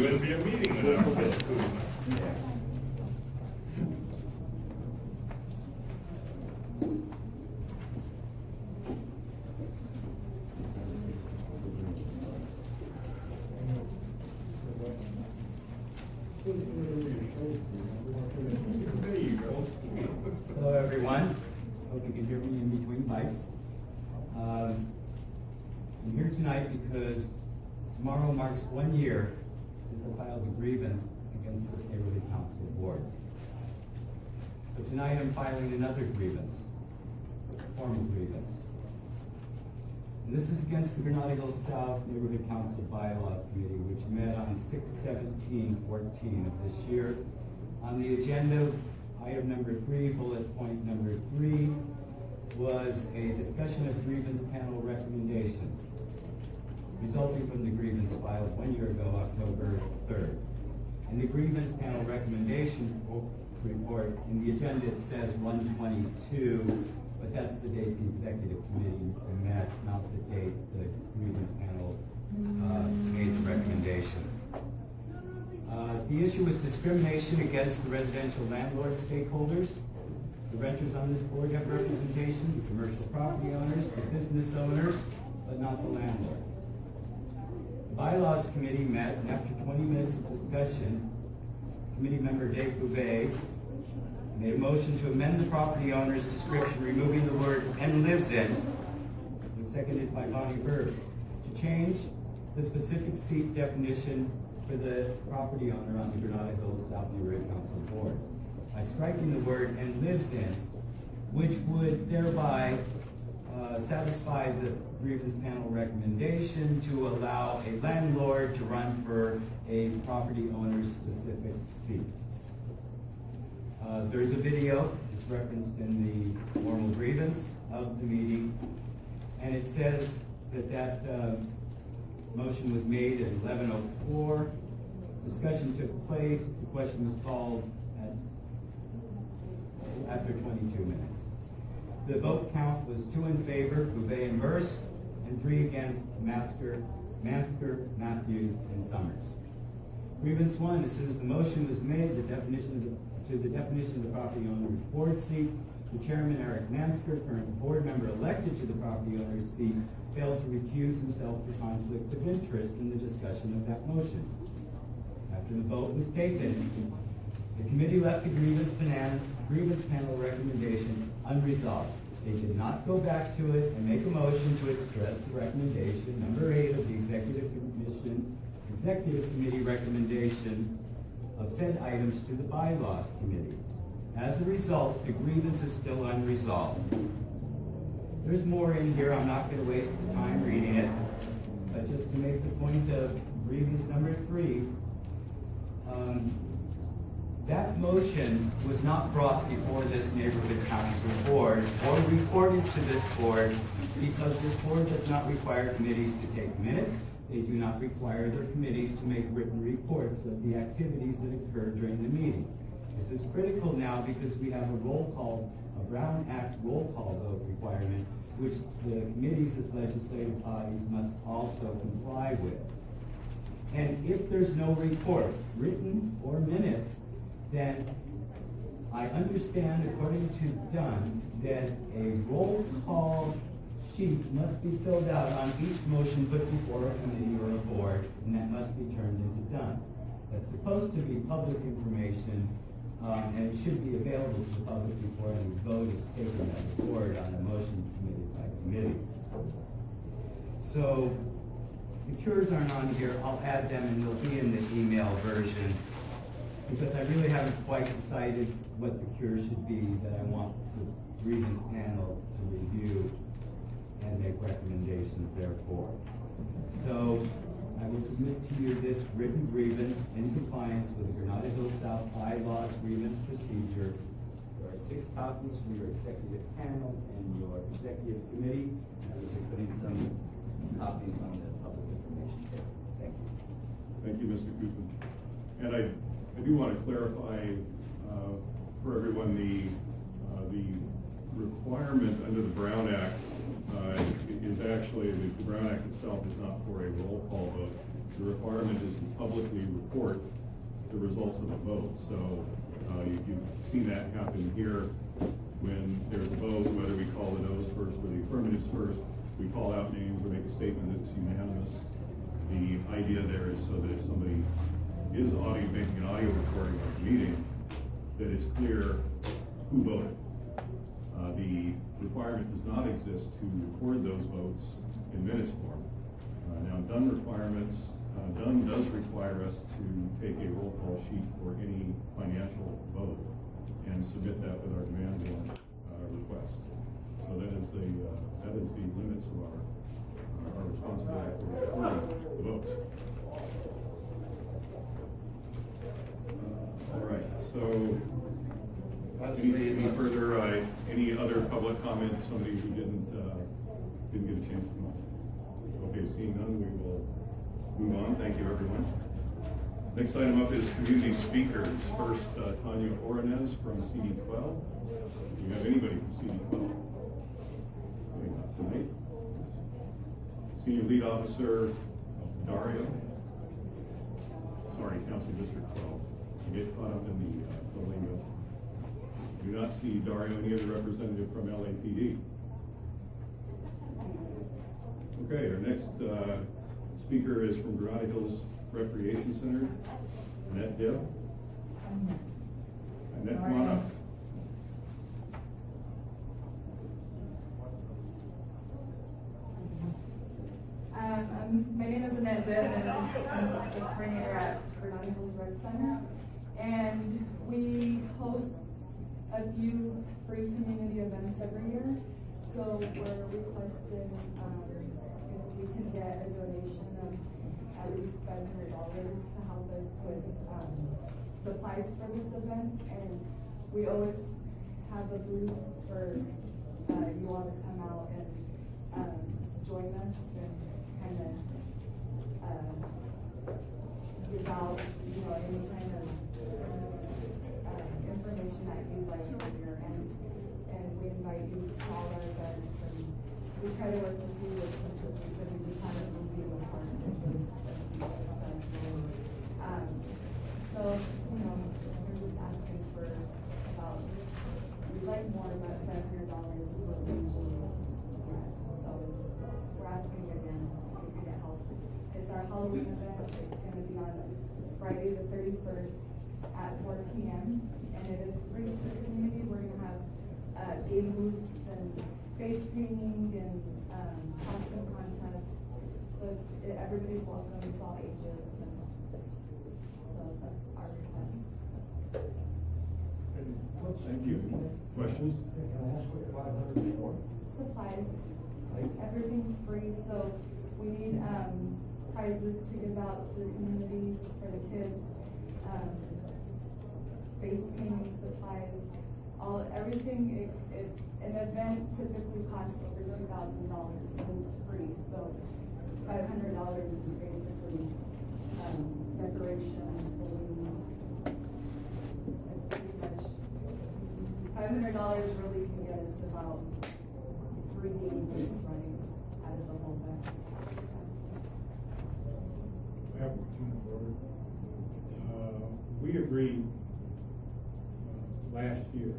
wouldn't be a meeting without Mr. Kuzma. Hello, everyone. Hope you can hear me in between mics. I'm here tonight because tomorrow marks 1 year since I filed a grievance against this neighborhood council board. So tonight I'm filing another grievance, a formal grievance. And this is against the Granada Hills South Neighborhood Council Bylaws Committee, which met on 6/17/14 of this year. On the agenda, item number 3, bullet point number 3, was a discussion of grievance panel recommendation resulting from the grievance filed 1 year ago, October 3rd. In the grievance panel recommendation report, in the agenda it says 1/22, but that's the date the executive committee met, not the date the grievance panel made the recommendation. The issue was discrimination against the residential landlord stakeholders. The renters on this board have representation, the commercial property owners, the business owners, but not the landlords. The bylaws committee met, and after 20 minutes of discussion, committee member Dave Bouvet made a motion to amend the property owner's description, removing the word "and lives in," and seconded by Bonnie Burrs, to change the specific seat definition for the property owner on the Granada Hills South Neighborhood Council board by striking the word "and lives in," which would thereby satisfy the grievance panel recommendation to allow a landlord to run for a property owner's specific seat. There's a video, it's referenced in the formal grievance of the meeting, and it says that motion was made at 11:04. Discussion took place. The question was called after 22 minutes. The vote count was 2 in favor, Bouvet and Merce, and 3 against Mansker, Matthews, and Summers. Grievance 1, as soon as the motion was made, the definition of the property owner's board seat, the chairman, Eric Mansker, current board member elected to the property owner's seat, failed to recuse himself for conflict of interest in the discussion of that motion. After the vote was taken, the committee left the grievance panel recommendation unresolved. They did not go back to it and make a motion to address the recommendation, number 8 of the executive committee recommendation of said items to the bylaws committee. As a result, the grievance is still unresolved. There's more in here. I'm not going to waste the time reading it, but just to make the point of grievance number 3, that motion was not brought before this neighborhood council board or reported to this board because this board does not require committees to take minutes. They do not require their committees to make written reports of the activities that occurred during the meeting. This is critical now because we have a roll call, a Brown Act roll call vote requirement, which the committees as legislative bodies must also comply with. And if there's no report, written or minutes, then I understand, according to Dunn, that a roll call sheet must be filled out on each motion put before a committee or a board, and that must be turned into Dunn. That's supposed to be public information, and it should be available to the public before any vote is taken by the board on a motion submitted by committee. So the cures aren't on here. I'll add them, and they'll be in the email version, because I really haven't quite decided what the cure should be that I want the grievance panel to review and make recommendations therefore. So I will submit to you this written grievance in compliance with the Granada Hills South bylaws grievance procedure. There are 6 copies for your executive panel and your executive committee. I will be putting some copies on the public information table. Thank you. Thank you, Mr. Kuzma. And I do want to clarify for everyone the requirement under the Brown Act is actually, the Brown Act itself is not for a roll call vote. The requirement is to publicly report results of a vote. So you've seen that happen here when there's a vote, whether we call the no's first or the affirmatives first, we call out names or make a statement that's unanimous. The idea there is so that if somebody is making an audio recording of the meeting, that it's clear who voted. The requirement does not exist to record those votes in minutes form. Now, Dunn does require us to take a roll call sheet for any financial vote and submit that with our demand warrant request. So that is the limits of our responsibility for recording the votes. All right, so any further, any other public comment, somebody who didn't get a chance to come up? Okay, seeing none, we will move on. Thank you, everyone. Next item up is community speakers. First, Tanya Oranez from CD12. Do you have anybody from CD12? Not tonight. Senior Lead Officer Dario. Sorry, Council District 12. You get caught up in the lingo. Do not see Dario, any other representative from LAPD. Okay, our next speaker is from Granada Hills Recreation Center, Annette Dibb. Annette, come on up. My name is Annette Dibb, and I'm the coordinator at Granada Hills Rec Center. And we host a few free community events every year. So we're requesting if we can get a donation of at least $500 to help us with supplies for this event. And we always have a booth for you all to come out and join us and kind of give out, any kind of information that you'd like from your end. And we invite you to all our events, and we try to work with you as much as we can. We kind of be a partner for this successful. So, we're just asking for about, we'd like more, but $500 is what we usually get. So we're asking again if we can get help. It's our Halloween event. It's going to be on Friday the 31st at 4 p.m. and it is free to the community. We're going to have game booths and face painting and costume contests. So everybody's welcome. It's all ages. And so that's our request. Thank you. Questions? Can I ask what 500 is for? Supplies. Everything's free. So we need prizes to give out to the community for the kids. Face painting supplies, everything. An event typically costs over $2,000, and it's free. So $500 is basically decorations, balloons. It's pretty much $500 really can get us about 3 games running out of the whole event. I have a point of order. We agreed last year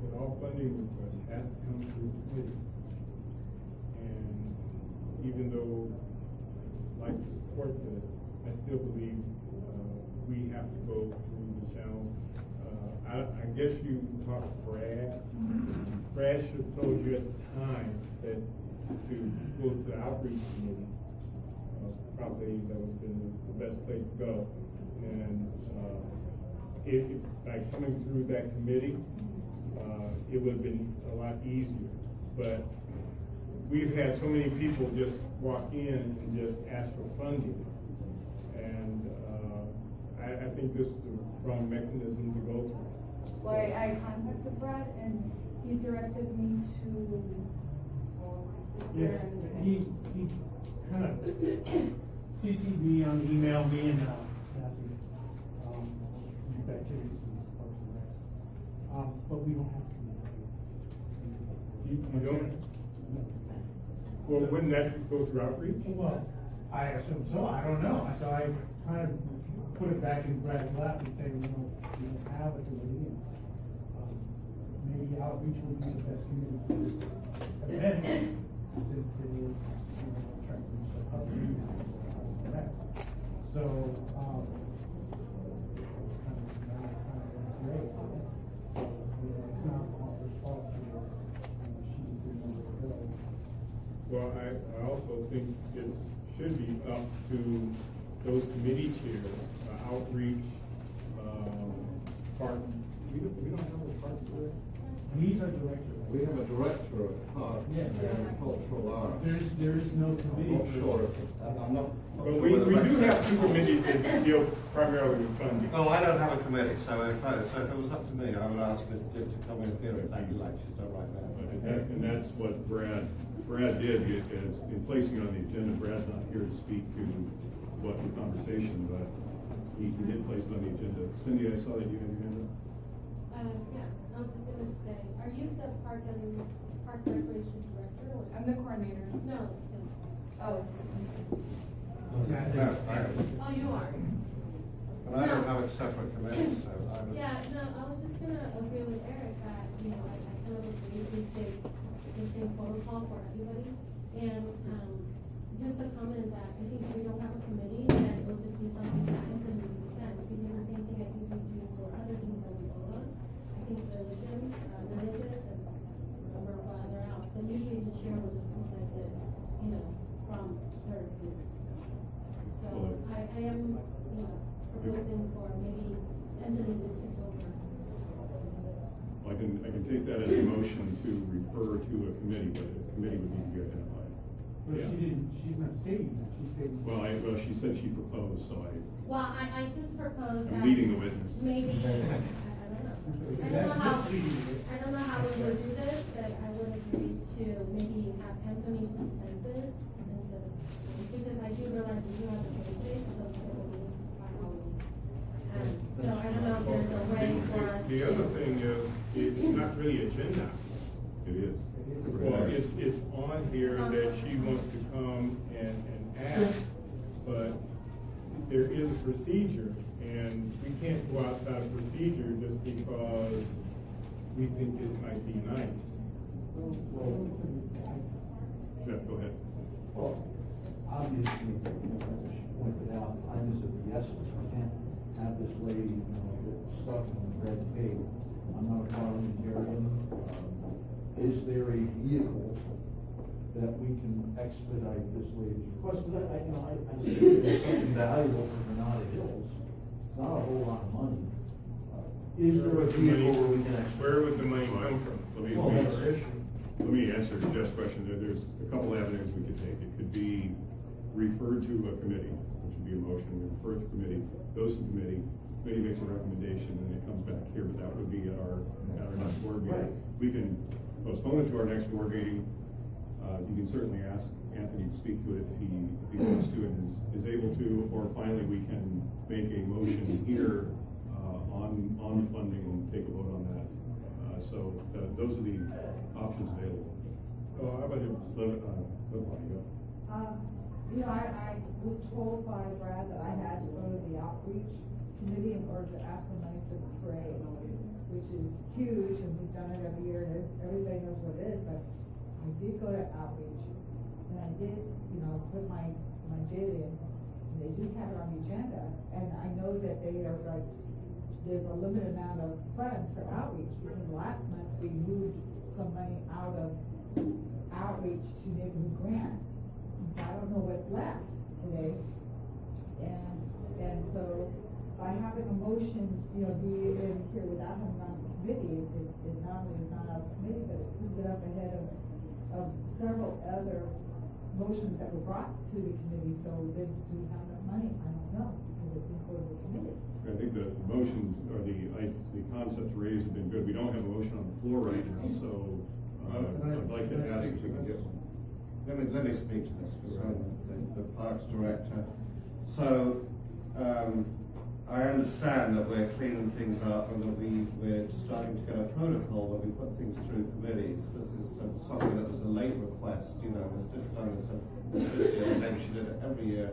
that all funding requests has to come through the committee. And even though I'd like to support this, I still believe we have to go through the channels. I guess you talked to Brad. Brad should have told you at the time that to go to the outreach committee. Probably that would have been the best place to go. And if by coming through that committee, it would have been a lot easier. But we've had so many people just walk in and just ask for funding. And I think this is the wrong mechanism to go through. Well, I contacted Brad and he directed me to. Yes, he kind of CC'd me on email, me and Kathy, youth activities and Parks and Recs. But we don't have to. You don't? Well, wouldn't that go through outreach? Well, I assume so, I don't know, so I kind of put it back in Brad's lap and say, you know, we don't have a committee, and, maybe outreach will be the best committee for this event, since it is, you know, trying to reach the public and the rest. So, it's not Oliver's fault, you know, she just didn't know where to go. Well, I also think it should be up to those committee chairs, outreach, parks. We don't have a parks director. He's our director. We have a director of parks Yeah. and cultural arts. There is no I'm committee. not sure if, I'm not. But we do have two committees that deal primarily with funding. Oh, I don't have a committee, so if it was up to me, I would ask Ms. Dibb to come in here and take the lecture, so right now. And that's what Brad did, is in placing it on the agenda. Brad's not here to speak to what the conversation, but he did place it on the agenda. Cindy, I saw that you had your hand up. Yeah, I was just gonna say, are you the park recreation director? Or? I'm the coordinator. No. Oh. No, I don't. Oh, you are? And I don't have a separate committee, so I would. Yeah, no, I was just gonna agree with Eric that, you know, I kind of agree with the same protocol for everybody. And, just a comment that I think if we don't have a committee, then it'll just be something that doesn't make sense. We do the same thing I think we do for other things that we vote on. I think religious, and a number of other else, but usually the chair will just present it, you know, from her group. So I am, you know, proposing for maybe ending this gets over. I can take that as a motion to refer to a committee, but a committee would need to be identified. But Yeah. she's not stating that, she's stating. Well, she said she proposed, so Well, I just propose that. I'm leading the witness. Maybe, I don't know. I don't know how we would do this, but I would agree to maybe have Anthony present this instead of, because I do realize we do have the basic, so typically by Halloween. So I don't know if there's a way for us to. The other thing is, it's not really agenda. It is. Well, it's on here that she wants to come and ask, but there is a procedure, and we can't go outside of procedure just because we think it might be nice. Jeff, go ahead. Well, obviously, as she pointed out, time is of the essence. We can't have this lady, you know, get stuck in red tape. I'm not a parliamentarian. Is there a vehicle that we can expedite this lady's request? Because I see there's something valuable for Granada Hills. It's not a whole lot of money. Is there a vehicle where we can expedite? Where would the money come from? Let me answer Jeff's question. There's a couple avenues we could take. It could be referred to a committee, which would be a motion. We refer it to committee, goes to committee makes a recommendation, and it comes back here, but that would be at our next board meeting. Right. We can postpone it to our next board meeting. You can certainly ask Anthony to speak to it if he wants to and is able to, or finally we can make a motion here on funding and take a vote on that. So those are the options available. How about you? You know, I was told by Brad that I had to go to the outreach committee in order to ask for money for the parade, which is huge, and we've done it every year, and everybody knows what it is, but I did go to outreach, and I did, you know, put my bid in, and they do have it on the agenda, and I know that they are like, there's a limited amount of funds for outreach, because last month we moved some money out of outreach to neighborhood grant, and so I don't know what's left today, and so by having a motion, you know, be in here without having on the committee, it not only is not on the committee, but it puts it up ahead of several other motions that were brought to the committee, so then do we have enough money? I don't know, because it didn't go to the committee. I think the motions or the concepts raised have been good. We don't have a motion on the floor right now, so I'd like to ask if we can get one. Let me speak to this, because I'm the parks director. So, I understand that we're cleaning things up and that we're starting to get a protocol where we put things through committees. This is something that was a late request, you know, Ms. Dittstein has this year, saying she did it every year,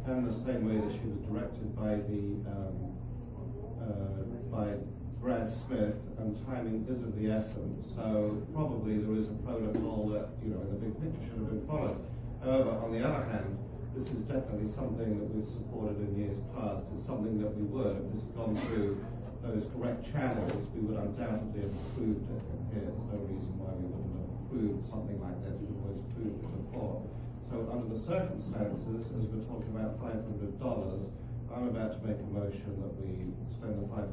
and the same way that she was directed by Brad Smith, and timing is of the essence. So probably there is a protocol that, you know, in the big picture should have been followed. However, on the other hand, this is definitely something that we've supported in years past. It's something that we would, if this had gone through those correct channels, we would undoubtedly have approved it here. There's no reason why we wouldn't have approved something like this. We've always approved it before. So under the circumstances, as we're talking about $500, I'm about to make a motion that we spend the $500.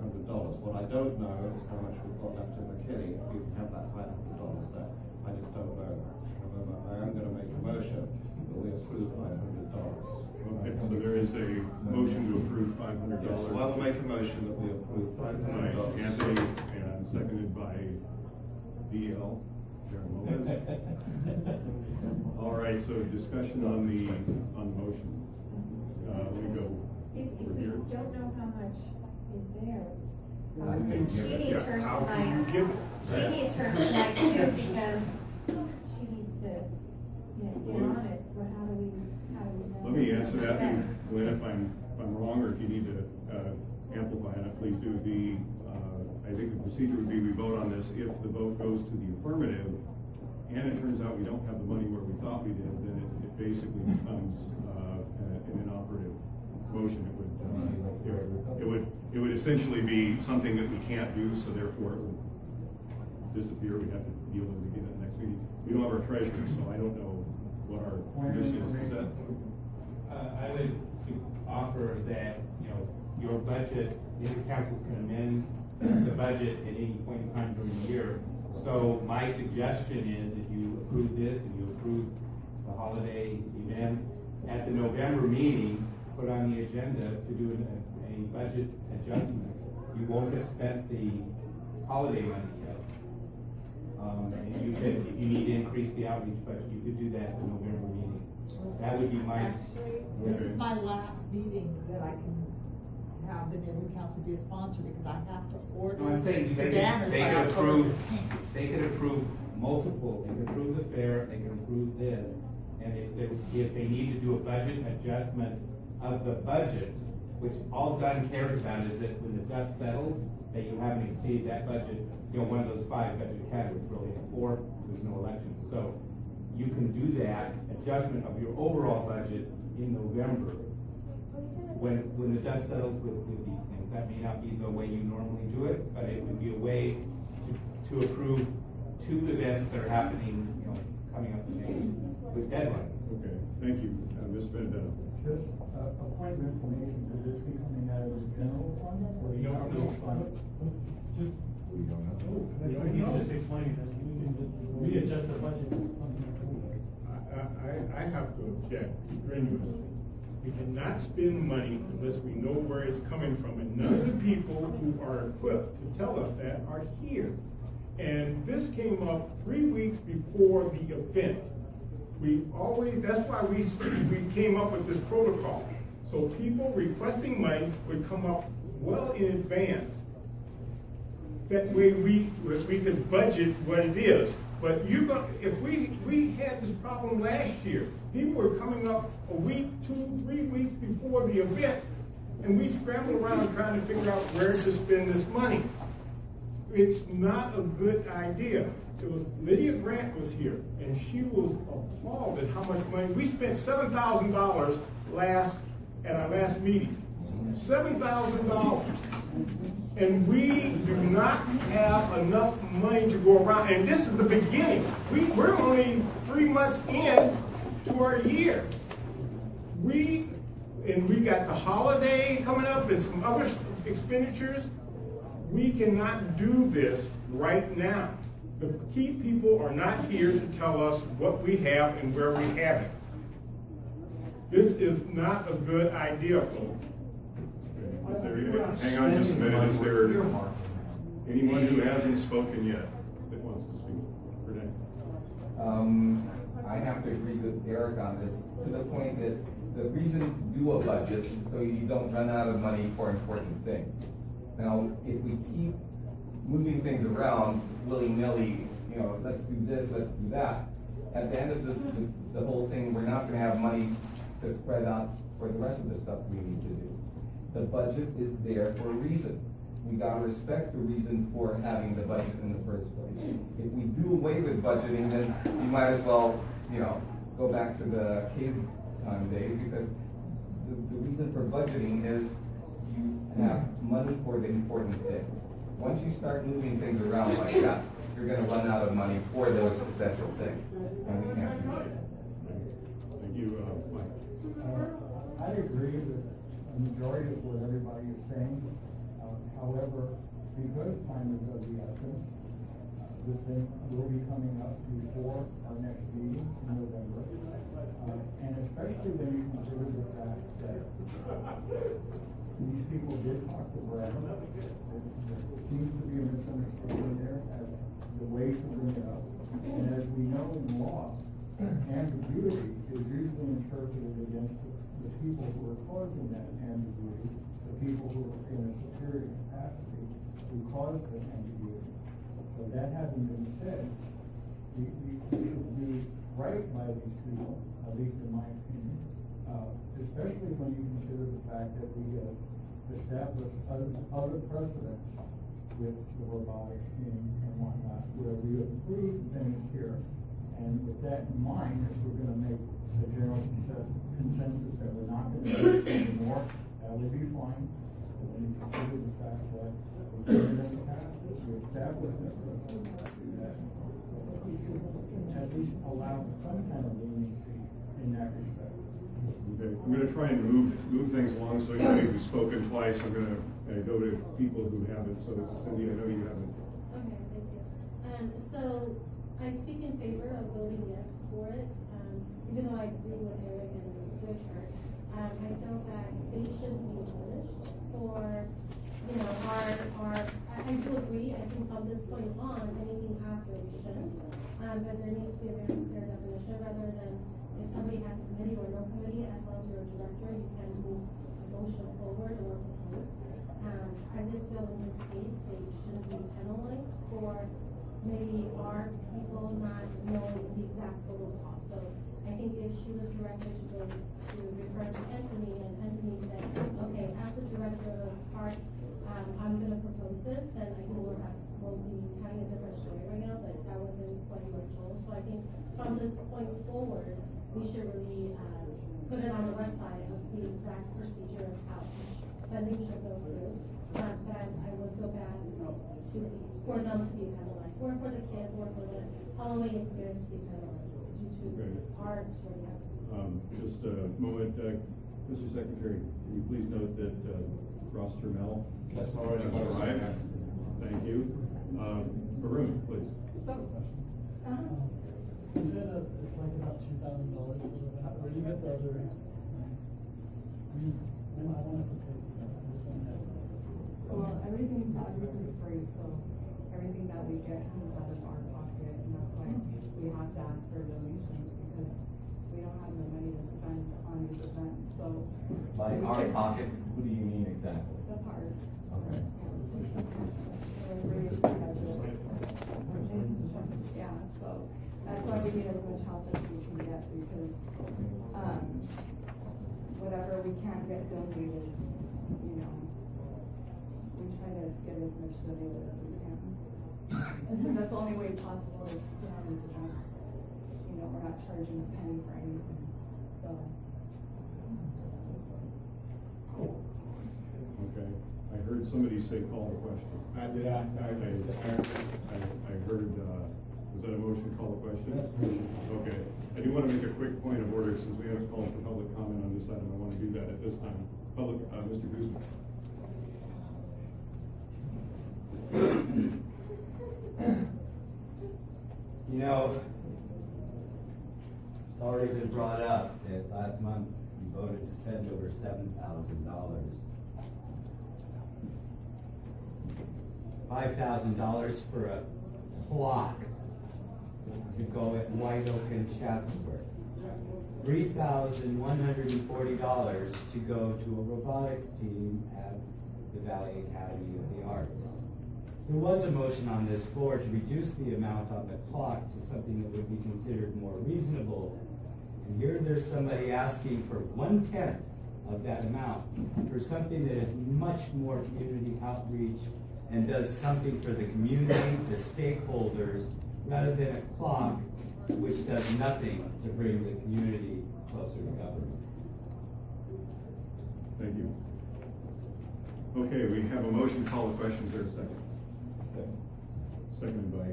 What I don't know is how much we've got left in the kitty. If we can have that $500 there, I just don't know. However, I am going to make a motion that we approve $500. Okay, so there is a motion to approve $500. Yes, so I will make a motion that we approve $500. By Anthony, and seconded by DL. All right, so discussion on the motion. Let me go. If we don't know how much is there. She needs hers tonight. She needs hers tonight too, because she needs to, get on it. But how do we know? Let me answer that, and Glenn, if I'm wrong, or if you need to amplify on it, please do. I think the procedure would be we vote on this. If the vote goes to the affirmative, and it turns out we don't have the money where we thought we did, then it basically becomes an inoperative motion. It would essentially be something that we can't do, so therefore it would disappear. We'd have to deal with it again at the next meeting. We don't have our treasurer, so I don't know what our mission is. Is that? I would offer that, your budget, the councils can amend the budget at any point in time during the year. So my suggestion is if you approve this and you approve the holiday event at the November meeting, put on the agenda to do a budget adjustment. You won't have spent the holiday money yet. If you need to increase the outreach budget, you could do that at the November meeting. That would be my. Actually, this is my last meeting that I can have the neighborhood council be a sponsor, because I have to order. No, I'm saying the banners by October 15th. They could approve multiple. They could approve the fair. They can approve this, and if they need to do a budget adjustment of the budget, which all Dunn cares about is that when the dust settles, that you haven't exceeded that budget. One of those 5 budget categories really is 4. There's no election, so you can do that adjustment of your overall budget in November when the dust settles with these things. That may not be the way you normally do it, but it would be a way to approve 2 events that are happening, coming up in May with deadlines. Okay, thank you, Ms. Benedetto. Just a point of information, could this be coming out of the general fund? Or We don't know. Just, We don't know. That's what he's just explaining, that we can just readjust the budget. I have to object strenuously. We cannot spend money unless we know where it's coming from, and none of the people who are equipped to tell us that are here. And this came up 3 weeks before the event. That's why we came up with this protocol. So people requesting money would come up well in advance. That way we could budget what it is. But if we had this problem last year, people were coming up a week, 2, 3 weeks before the event, and we scrambled around trying to figure out where to spend this money. It's not a good idea. Lydia Grant was here, and she was appalled at how much money we spent. $7,000 at our last meeting. $7,000. And we do not have enough money to go around. And this is the beginning. We're only 3 months in to our year. We got the holiday coming up and some other expenditures. We cannot do this right now. The key people are not here to tell us what we have and where we have it. This is not a good idea, folks. Hang on just a minute. Is there anyone who hasn't spoken yet that wants to speak? Renee? I have to agree with Eric on this, to the point that the reason to do a budget is so you don't run out of money for important things. Now, if we keep moving things around willy-nilly, you know, let's do this, let's do that, at the end of the whole thing, we're not gonna have money to spread out for the rest of the stuff we need to do. The budget is there for a reason. We gotta respect the reason for having the budget in the first place. If we do away with budgeting, then you might as well, you know, go back to the cave time days, because the reason for budgeting is you have money for the important things. Once you start moving things around like that, you're gonna run out of money for those essential things, and we can't do that. Thank you, Mike. I agree with a majority of what everybody is saying. However, because time is of the essence, this thing will be coming up before our next meeting in November. And especially when you consider the fact that these people did talk to Brad. There seems to be a misunderstanding there as the way to bring it up. And as we know in law, ambiguity is usually interpreted against the people who are causing that ambiguity, the people who are in a superior capacity who caused the ambiguity. So that having been said, we should be right by these people, at least in my opinion, especially when you consider the fact that we have established other precedents with the robotics team and whatnot, where we approve things here. And with that in mind, if we're gonna make a general consensus that we're not gonna do this anymore, that would be fine. But when you consider the fact that we did it in the past, we established that precedent, that we should at least allow some kind of leniency in that respect. Okay, I'm gonna try and move things along, so you've spoken twice. I'm gonna go to people who haven't, so Cindy, I know you haven't. Okay, thank you. So I speak in favor of voting yes for it, even though I agree with Eric and Richard. I felt that they shouldn't be punished for, you know, I do agree, I think from this point on, anything after we shouldn't. But there needs to be a very clear definition, rather than if somebody has a committee or no committee, as well as you're a director, you can move a motion forward or propose. I just feel in this case, they shouldn't be penalized for maybe our people not knowing the exact total cost. So I think if she was directed to go to refer to Anthony, and Anthony said, okay, as the director of park, I'm gonna propose this, then I think we'll be having a different story right now, but that wasn't what he was told. So I think from this point forward, we should really put it on the website of the exact procedure of how funding should go through. But I would feel bad for them to be penalized, or for the kids, or for the Halloween experience to be penalized due to our story. Just a moment, Mr. Secretary, can you please note that Ross Turmel has arrived? Thank you. Varun, please. You said it's like about $2,000 for the event. Where do you get the other? I mean, I wanted to pay for that. I just don't have it. Well, everything's obviously free, so everything that we get comes out of our pocket, and that's why we have to ask for donations, because we don't have the money to spend on these events, so. By our pocket, what do you mean exactly? The park. Okay. Yeah, so that's why we need as much help as we can get, because, whatever we can't get donated, you know, we try to get as much donated as we can. Because that's the only way possible to put on these events. You know, we're not charging a penny for anything, so. Okay, I heard somebody say call the question. I heard, was that a motion to call the question? Yes. Okay, I do want to make a quick point of order, since we haven't called for public comment on this item. I want to do that at this time. Public, Mr. Guzman. You know, it's already been brought up that last month you voted to spend over $7,000. $5,000 for a clock to go at White Oak and Chatsworth. $3,140 to go to a robotics team at the Valley Academy of the Arts. There was a motion on this floor to reduce the amount on the clock to something that would be considered more reasonable. And here there's somebody asking for 1/10 of that amount for something that is much more community outreach and does something for the community, the stakeholders, rather than a clock which does nothing to bring the community closer to government. Thank you. Okay, we have a motion, call the question, is there a second? Seconded by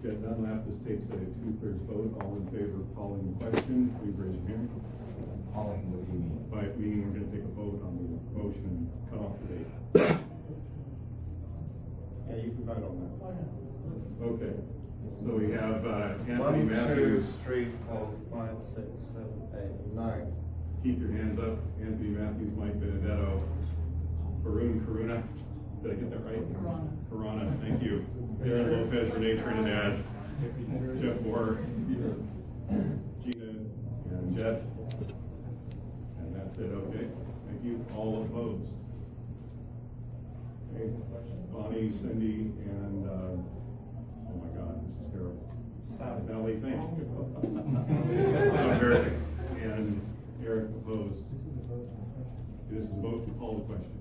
Jed Dunlap. This takes a 2/3 vote. All in favor of calling the question, please raise your hand. Calling, what do you mean? By meaning we're going to take a vote on the motion and cut off the date. Yeah, you can vote on that. Okay, so we have Anthony 1, 2, Matthews. 3, 4, 5, 6, 7, 8, 9. Keep your hands up. Anthony Matthews, Mike Benedetto, Varun Karuna. Did I get that right? Karana, thank you. Aaron Lopez, Renee Trinidad, Jeff Moore, Gina, and Jet. And that's it, okay? Thank you. All opposed? Okay. Bonnie, Cindy, and, oh my God, this is terrible. Valley, thank you. Embarrassing. And Eric opposed. This is a vote to call the question.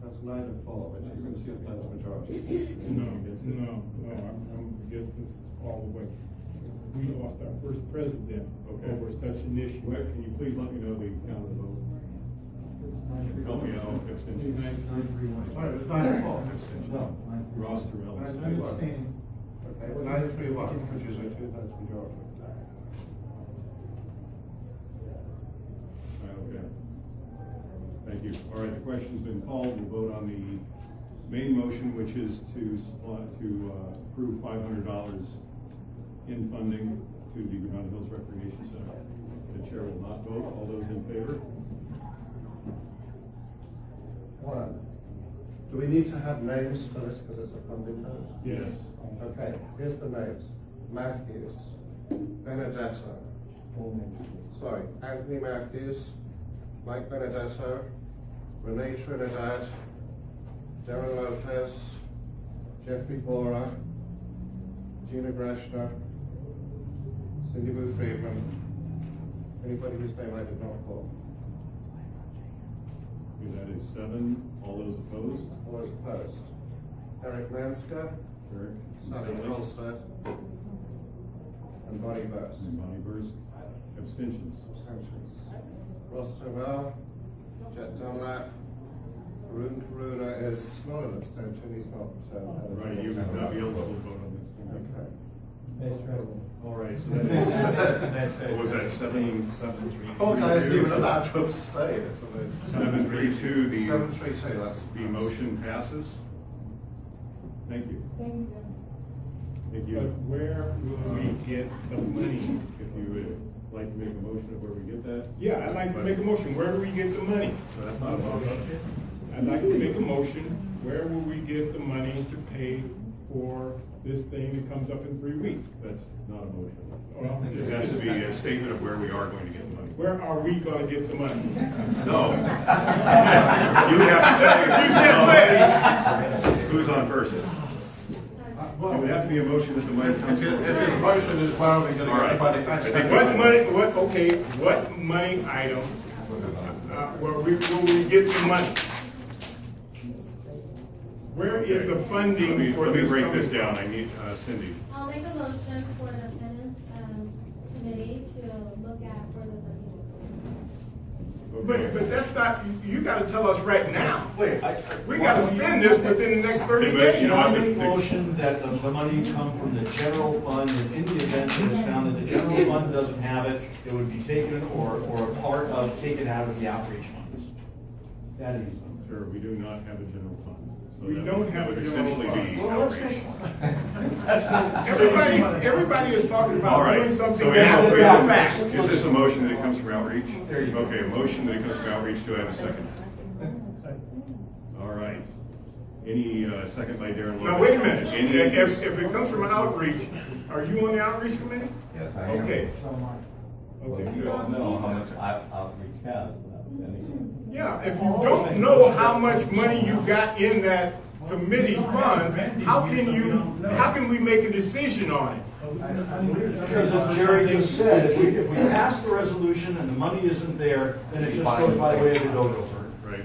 That's 9 to 4, which is a 2/3 majority. No, I'm against this all the way. We lost our first president over such an issue. Can you please let me know the count of the vote? Help me out, abstentions. Sorry, it was 9 to 4. No. Ross Terrell. 9 to 3, 1. Okay, 9 to 3, 1, which is a 2/3 majority. Okay. Thank you. All right, the question's been called. We'll vote on the main motion, which is to approve $500 in funding to the Grinnell Hills Recreation Center. The chair will not vote. All those in favor? 1. Do we need to have names for this because it's a funding vote? Yes. Okay, here's the names. Matthews, Benedetto. Sorry, Anthony Matthews, Mike Benedetto, Renee Trinidad, Darren Lopez, Jeffrey Bora, Gina Greshner, Cindy Boo Friedman, anybody whose name I did not call. Okay, that is 7. All those opposed? All those opposed. Eric Manska, Eric? Sally Holstead, and Bonnie Burst. And Bonnie Burst. Abstentions? Abstentions. Ross Terrell, Jet Dunlap, Varun Karuna is not an abstention, he's not. Right, you would not be eligible to vote on this. Okay. All right, so that is, what was that, 7-3? Oh, guys, even allowed to abstain, it's a bit. 7-3-2, 7-3-2, that's. the motion passes. Thank you. Thank you. Thank But you. where will we get the money? If you would like to make a motion of where we get that? Yeah, I'd like to make a motion. Where do we get the money? No, that's not a motion. I'd like to make a motion. Where will we get the money to pay for this thing that comes up in 3 weeks? That's not a motion. Well, It has to be a statement of where we are going to get the money. where are we gonna get the money? No. You would have to say. You just said. Who's on first? It would have to be a motion that the money comes from. If his motion is where are we going to All right. get the money? I think What money item, will we get the money? Where is the funding for Let me this? break this coming down. from? I need Cindy. I'll make a motion for the finance, committee to look at further funding. Okay. But that's not, you gotta tell us right now. Wait, We gotta spend this within the next 30 But, days. you know, I what, make the- motion that the money come from the general fund, and in the event that it's found that the general fund doesn't have it, it would be taken or a part of taken out of the outreach funds. That easy. Sure, we do not have a general fund. So We that don't would- have that a would general essentially be fund. outreach. Everybody is talking All about right. doing something So we have after a- the fact. Is this a motion that it comes from outreach? There you go. Okay, a motion that it comes from outreach. Do I have a second? All right. Any second by Darren Lopez? Now, wait a minute. Any- If it comes from outreach, are you on the outreach committee? Yes, I am. Okay. Okay, You good. don't know how much outreach has. Yeah, if you don't know how much money you got in that committee funds, how can we make a decision on it? Because as Jerry just said, if we pass the resolution and the money isn't there, then it just goes by way of the dodo. Right.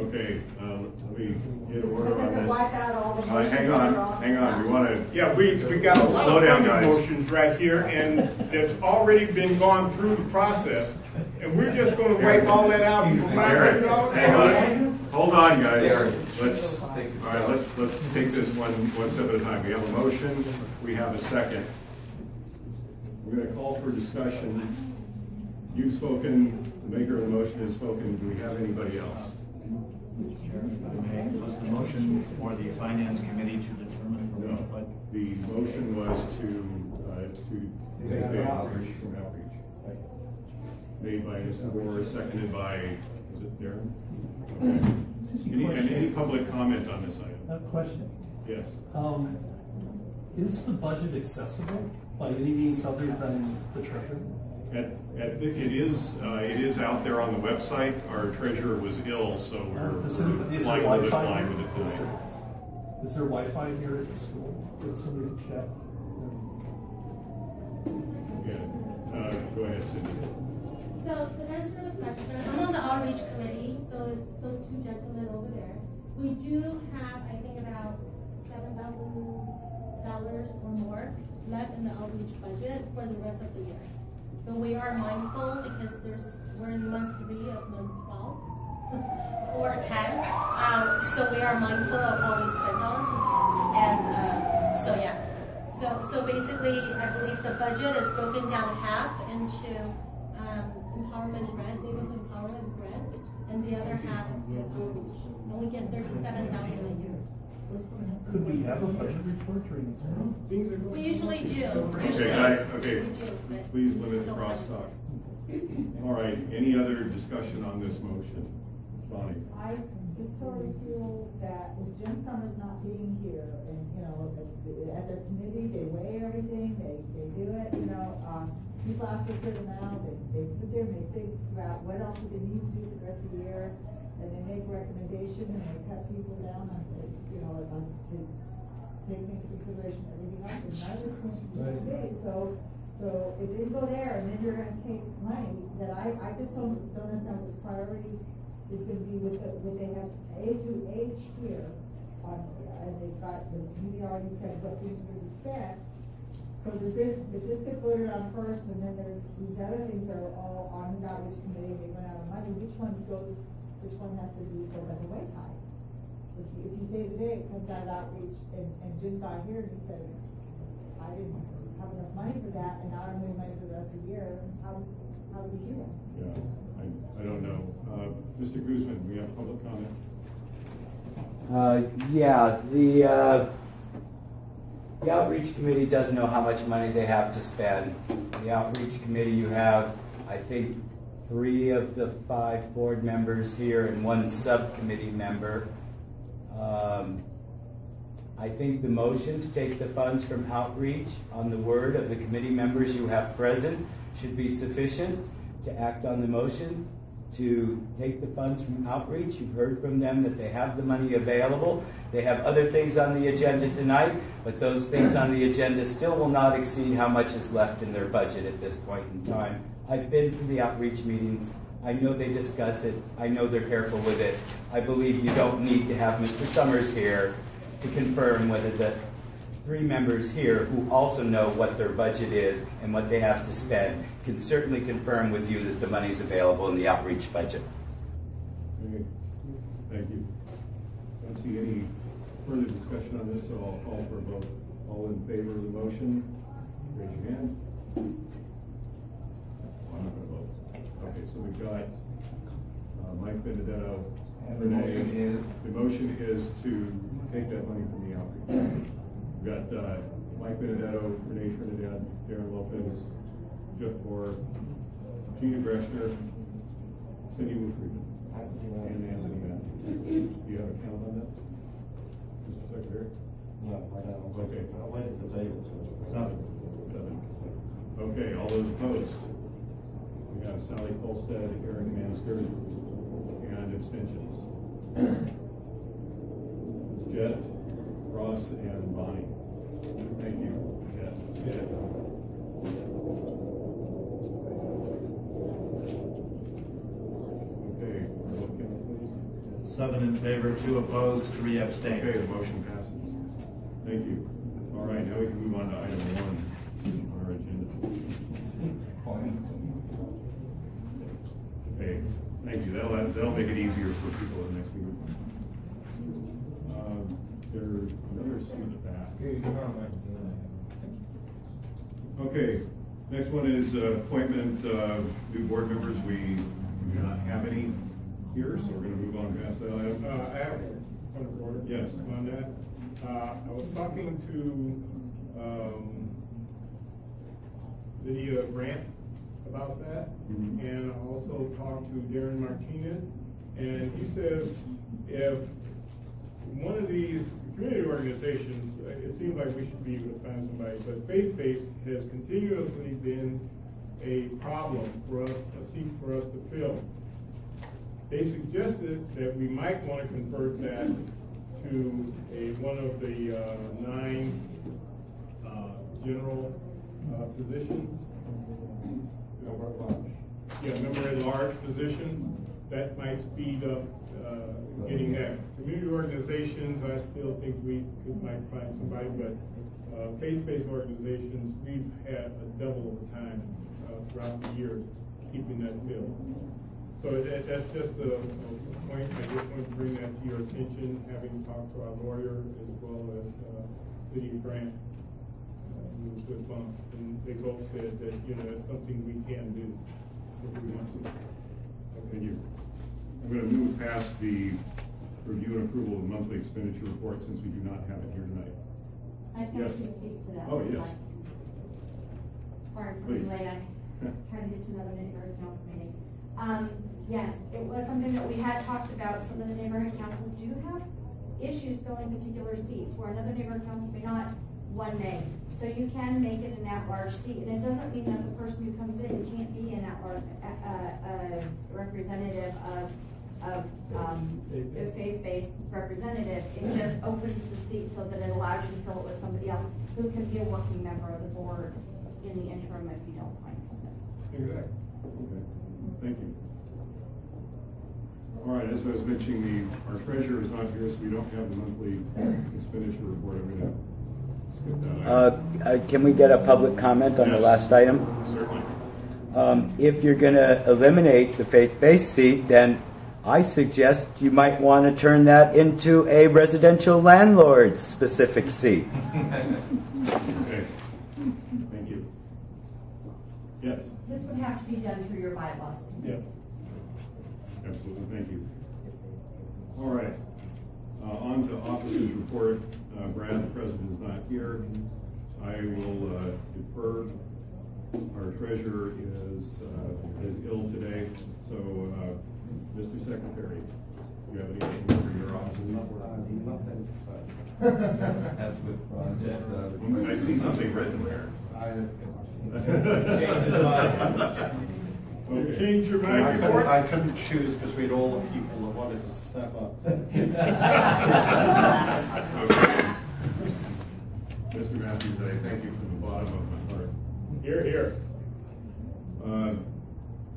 Okay, let me get order But on does it this. wipe out all the motions Hang that are on, off? we wanna. Yeah, we got a lot Slow of down, funding guys. motions right here, and that's already been gone through the process. And we're just gonna wipe all that out for $500? Hang on, hold on, guys. Let's, all right, let's take this one step at a time. We have a motion, we have a second. We're gonna call for discussion. You've spoken, the maker of the motion has spoken. Do we have anybody else? Was the motion for the finance committee to determine from which budget? The motion was to take the outreach from outreach. Made by Mr. Moore, seconded by, is it Darren? Any public comment on this item? Question. Yes. Is the budget accessible by any means other than the treasurer? It is out there on the website. Our treasurer was ill, so we're flying with it tonight. Is there Wi-Fi here at the school? Did somebody check? Yeah. Go ahead, Cindy. So to answer the question, I'm on the outreach committee, so it's those two gentlemen over there. We do have, I think, about $7,000 or more left in the outreach budget for the rest of the year. But we are mindful because we're in month 3 of month 12 or 10. So we are mindful of how we spend on. And so yeah. So basically, I believe the budget is broken down half into empowerment grant, neighborhood empowerment grant, and the other half is outreach. And we get $37,000 a year. Could we have a budget report during this meeting? We usually do. Okay, please limit the crosstalk. All right, any other discussion on this motion? Bonnie? I just sort of feel that with Jim Summers not being here, and, at their committee, they weigh everything, they do it, people ask for a certain amount, they sit there and they think about what else do they need to do for the rest of the year, and they make a recommendation, and they cut people down on, to take into consideration everything else, and none of this comes from the committee, so it didn't go there, and then you're gonna take money that I just don't understand what the priority is gonna be with what they have A through H here, and they've got, the committee already said what things are gonna be spent. So if this gets voted on first, and then there's these other things that are all on his outreach committee, they run out of money, which one has to be put on the wayside? If you say today it comes out of outreach, and Jim's not here, and he says, I didn't have enough money for that, and now I'm getting money for the rest of the year, how do we do that? Yeah, I don't know. Mr. Guzman, we have public comment? The outreach committee doesn't know how much money they have to spend. The outreach committee, you have, I think, 3 of the 5 board members here and 1 subcommittee member. I think the motion to take the funds from outreach on the word of the committee members you have present should be sufficient to act on the motion to take the funds from outreach. You've heard from them that they have the money available. They have other things on the agenda tonight, but those things on the agenda still will not exceed how much is left in their budget at this point in time. I've been to the outreach meetings. I know they discuss it. I know they're careful with it. I believe you don't need to have Mr. Summers here to confirm whether the 3 members here who also know what their budget is and what they have to spend can certainly confirm with you that the money's available in the outreach budget. Okay. Thank you. Don't see any further discussion on this, so I'll call for a vote. All in favor of the motion, raise your hand. I'm not going to vote. Okay, so we've got Mike Benedetto. And the motion is? The motion is to take that money from the outreach. We've got Mike Benedetto, Renee Trinidad, Darren Lopez, Jeff Moore, Gina Greshner, Cindy Wu-Friedman, and Anthony Mann. Do you have a count on that, Mr. Secretary? No, I don't. Okay. I'll wait for David to. 7. Okay, all those opposed? We have Sally Colstead, Eric Manster, and abstentions. Jet, Ross, and Bonnie. Thank you, Jet. Okay, roll count, please. 7 in favor, 2 opposed, 3 abstained. Okay, the motion passes. Thank you. All right, now we can move on to item 1 on our agenda. Okay, thank you. That'll make it easier for people at the next meeting. There's another seat in the back. Okay, next one is appointment new board members. We do not have any here, so we're going to move on past that item. I have one of order. Yes. On that. I was talking to Lydia Grant about that, and I also talked to Darren Martinez, and he says if one of these community organizations, it seems like we should be able to find somebody, but faith-based has continuously been a problem for us, a seat for us to fill. They suggested that we might want to convert that to one of the 9 general positions. Yeah, member at large positions. That might speed up getting that. Community organizations, I still think we might find somebody, but faith-based organizations, we've had a double the time throughout the years keeping that filled. So that's just a point. I just want to bring that to your attention, having talked to our lawyer as well as Lydia Grant, who was with Bump, and they both said that that's something we can do if we want to. Okay, I'm going to move past the review and approval of the monthly expenditure report since we do not have it here tonight. I can actually speak to that. Oh, yes. Sorry for being late. I'm trying to get to another neighborhood council meeting. Yes, it was something that we had talked about. Some of the neighborhood councils do have issues filling particular seats, where another neighborhood council may not, one may. So you can make it an at-large seat, and it doesn't mean that the person who comes in can't be an at-large representative of a faith-based representative. It just opens the seat so that it allows you to fill it with somebody else who can be a working member of the board in the interim if you don't find something. Exactly. Okay, thank you. All right, as I was mentioning, our treasurer is not here, so we don't have the monthly expenditure report. I'm going to skip that item. Can we get a public comment on the last item? Certainly. If you're going to eliminate the faith-based seat, then I suggest you might want to turn that into a residential landlord-specific seat. Okay. Thank you. Yes. This would have to be done through your bylaws. Yeah. Absolutely. Thank you. All right. On to officers' report. Brad, the president, is not here. I will defer. Our treasurer is ill today, so Mr. Secretary, do you have anything for your office? Nothing to say. As with I see something written there. Well, change your mind report. I couldn't choose between all the people that wanted to step up. Mr. Matthews, I thank you from the bottom of my heart. Here, here.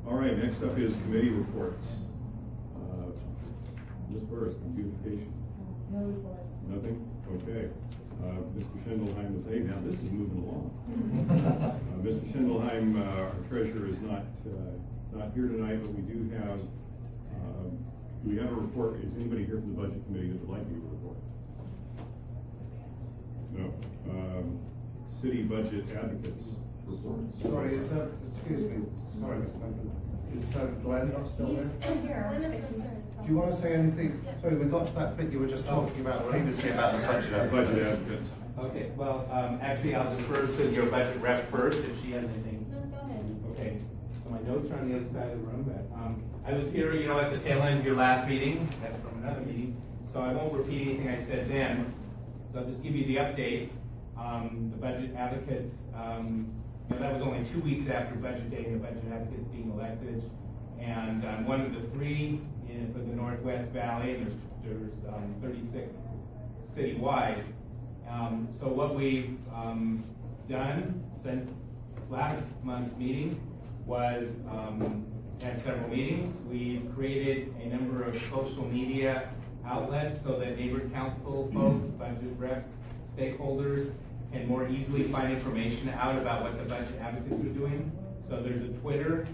All right, next up is committee reports. Ms. Burris, communication. No report. Nothing? Okay. Mr. Schendelheim was, hey, now this is moving along. Mr. Schendelheim, our treasurer, is not here tonight, but we do have a report? Is anybody here from the budget committee that would like to give a report? No. City budget advocates report. Sorry, is that, excuse me, sorry, Mr. Member. Is Glenn not still there? He's still here. Do you want to say anything? Sorry, we got to that bit you were just talking about previously about the budget. Budget advocates. Okay, well, actually, I'll defer to your budget rep first if she has anything. No, go ahead. Okay, so my notes are on the other side of the room, but I was here, at the tail end of your last meeting, that's from another meeting, so I won't repeat anything I said then. So I'll just give you the update. The budget advocates that was only 2 weeks after Budget Day and the budget advocates being elected. And I'm one of the three for the Northwest Valley, and there's 36 citywide. So what we've done since last month's meeting was had several meetings. We've created a number of social media outlets so that neighborhood council folks, budget reps, stakeholders can more easily find information out about what the budget advocates are doing. So there's a Twitter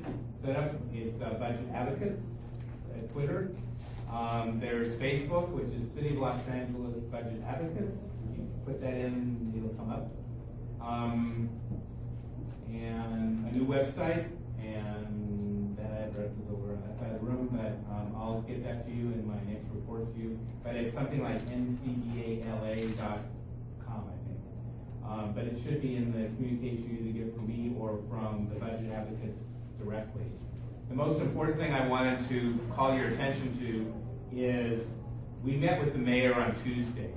set up. It's Budget Advocates at Twitter. There's Facebook, which is City of Los Angeles Budget Advocates. If you put that in, it'll come up. And a new website, and that address is over on that side of the room, but I'll get that to you in my next report to you. But it's something like ncdala.com, I think. But it should be in the communication you either get from me or from the budget advocates directly. The most important thing I wanted to call your attention to is we met with the mayor on Tuesday,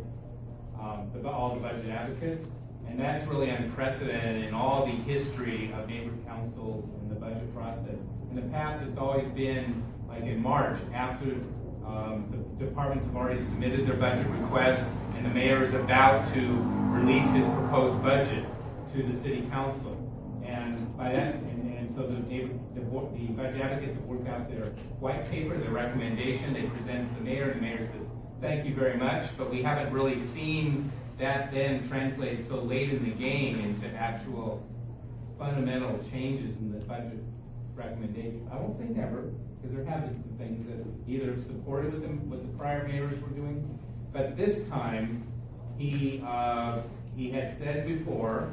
all the budget advocates, and that's really unprecedented in all the history of neighborhood councils and the budget process. In the past, it's always been like in March, after the departments have already submitted their budget requests, and the mayor is about to release his proposed budget to the city council. And by that, and so the budget advocates have worked out their white paper, their recommendation. They present to the mayor, and the mayor says, "Thank you very much," but we haven't really seen that then translates so late in the game into actual fundamental changes in the budget recommendation. I won't say never, because there have been some things that either supported with them, what the prior mayors were doing, but this time he had said before,